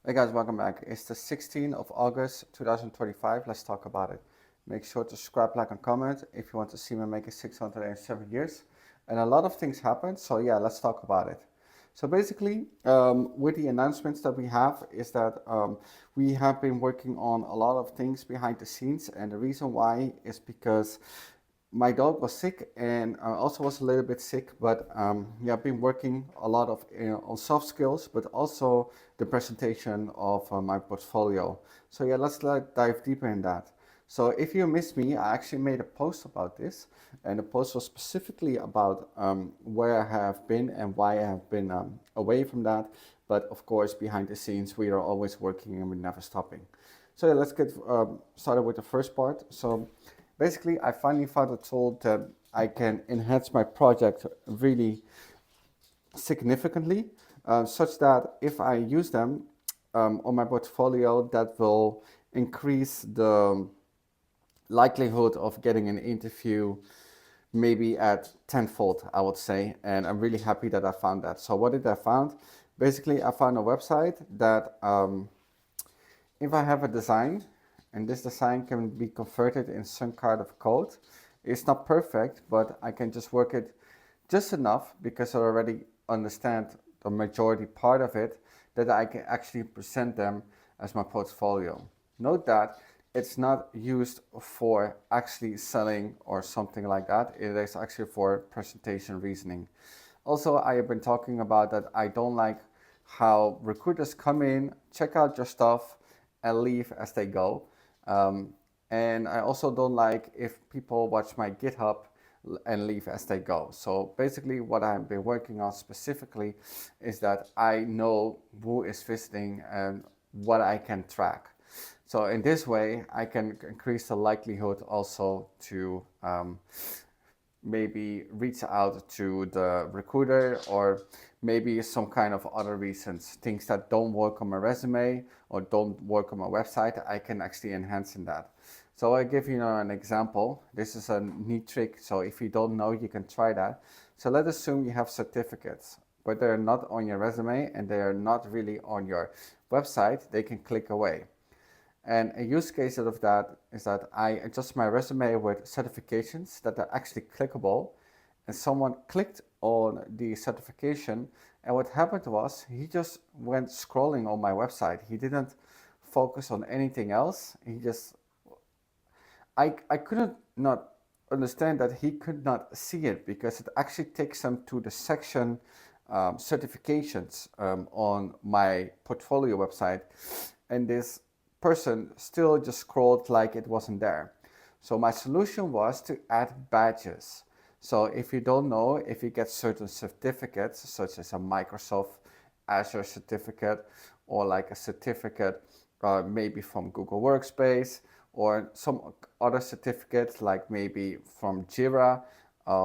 Hey guys, welcome back. It's the 16th of August 2025. Let's talk about it. Make sure to subscribe, like, and comment if you want to see me make it 607 years. And a lot of things happened, so yeah, let's talk about it. So basically, with the announcements that we have, is that we have been working on a lot of things behind the scenes, and the reason why is because my dog was sick and I also was a little bit sick, but yeah, I've been working a lot of on soft skills, but also the presentation of my portfolio. So yeah, let's dive deeper in that. So if you missed me, I actually made a post about this, and the post was specifically about where I have been and why I have been away from that. But of course, behind the scenes, we are always working and we're never stopping. So yeah, let's get started with the first part. So basically, I finally found a tool that I can enhance my project really significantly, such that if I use them on my portfolio, that will increase the likelihood of getting an interview maybe at tenfold, I would say. And I'm really happy that I found that. So what did I found? Basically, I found a website that if I have a design and this design can be converted in some kind of code, it's not perfect, but I can just work it just enough because I already understand the majority part of it that I can actually present them as my portfolio. Note that it's not used for actually selling or something like that. It is actually for presentation reasoning. Also, I have been talking about that I don't like how recruiters come in, check out your stuff, and leave as they go. Um, and I also don't like if people watch my GitHub and leave as they go. So basically, what I've been working on specifically is that I know who is visiting and what I can track. So in this way, I can increase the likelihood also to maybe reach out to the recruiter or maybe some kind of other reasons, things that don't work on my resume or don't work on my website, I can actually enhance in that. So I give you an example. This is a neat trick. So if you don't know, you can try that. So let's assume you have certificates, but they're not on your resume and they are not really on your website. They can click away. And a use case of that is that I adjust my resume with certifications that are actually clickable. And someone clicked on the certification, and what happened was he just went scrolling on my website. He didn't focus on anything else. I couldn't not understand that he could not see it because it actually takes him to the section certifications on my portfolio website, and this person still just scrolled like it wasn't there. So my solution was to add badges. So if you don't know, if you get certain certificates, such as a Microsoft Azure certificate or like a certificate maybe from Google Workspace or some other certificates like maybe from Jira,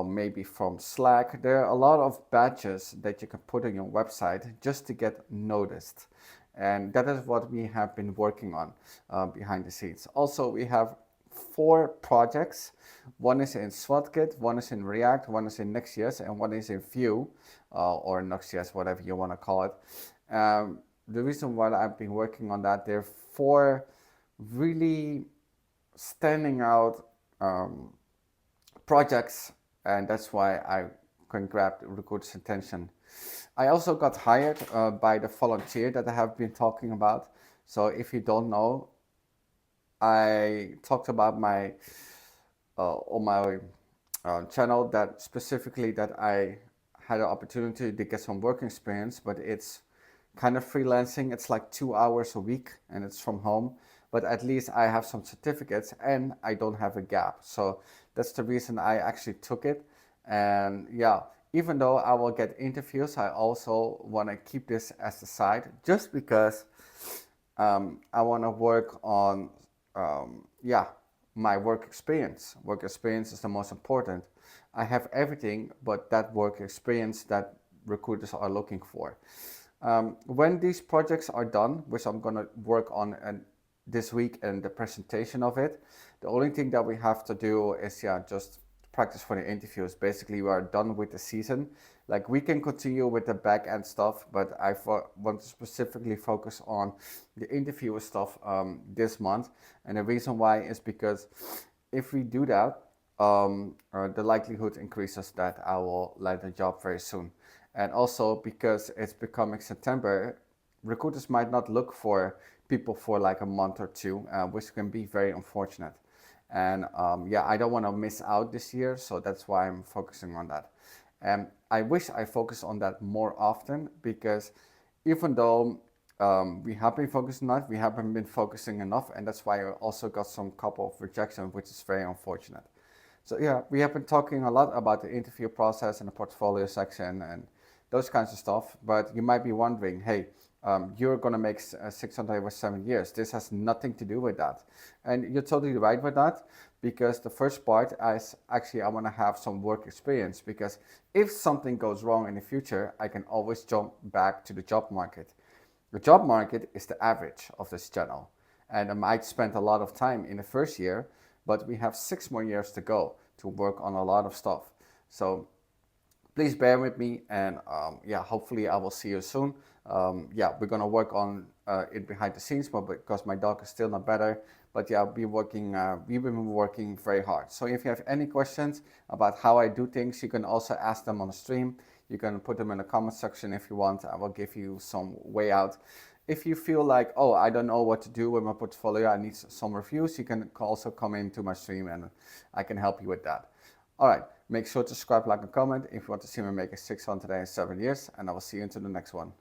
maybe from Slack. There are a lot of badges that you can put on your website just to get noticed. And that is what we have been working on behind the scenes. Also, we have 4 projects. One is in SWOT-Kit, one is in React, one is in Next.js, and one is in Vue or Next.js, whatever you want to call it. The reason why I've been working on that, there are 4 really standing out projects, and that's why I can grab the recruiter's attention. I also got hired by the volunteer that I have been talking about. So if you don't know, I talked about my on my channel that specifically that I had an opportunity to get some work experience, but it's kind of freelancing. It's like 2 hours a week and it's from home, but at least I have some certificates and I don't have a gap. So that's the reason I actually took it. And yeah, even though I will get interviews, I also want to keep this as a side just because I want to work on, yeah, my work experience. Work experience is the most important. I have everything, but that work experience that recruiters are looking for. When these projects are done, which I'm going to work on this week and the presentation of it, the only thing that we have to do is, yeah, just practice for the interviews. Basically, we are done with the season Like we can continue with the back end stuff, but want to specifically focus on the interviewer stuff this month. And the reason why is because if we do that, the likelihood increases that I will land a job very soon. And also because it's becoming September, recruiters might not look for people for like a month or two, which can be very unfortunate. And yeah, I don't want to miss out this year, so that's why I'm focusing on that. And I wish I focused on that more often because even though we have been focusing on that, we haven't been focusing enough, and that's why I also got some couple of rejections, which is very unfortunate. So yeah, we have been talking a lot about the interview process and the portfolio section and those kinds of stuff. But you might be wondering, hey, you're gonna make 600 over 7 years. This has nothing to do with that, and you're totally right with that because the first part is actually I want to have some work experience because if something goes wrong in the future, I can always jump back to the job market. The job market is the average of this channel, and I might spend a lot of time in the first year, but we have 6 more years to go to work on a lot of stuff. So please bear with me, and yeah, hopefully I will see you soon. Yeah, we're gonna work on it behind the scenes, but because my dog is still not better. But yeah, we've been working very hard. So if you have any questions about how I do things, you can also ask them on the stream. You can put them in the comment section if you want. I will give you some way out. If you feel like, oh, I don't know what to do with my portfolio, I need some reviews, you can also come into my stream and I can help you with that. All right, make sure to subscribe, like, and comment if you want to see me make it 607 years, and I will see you into the next one.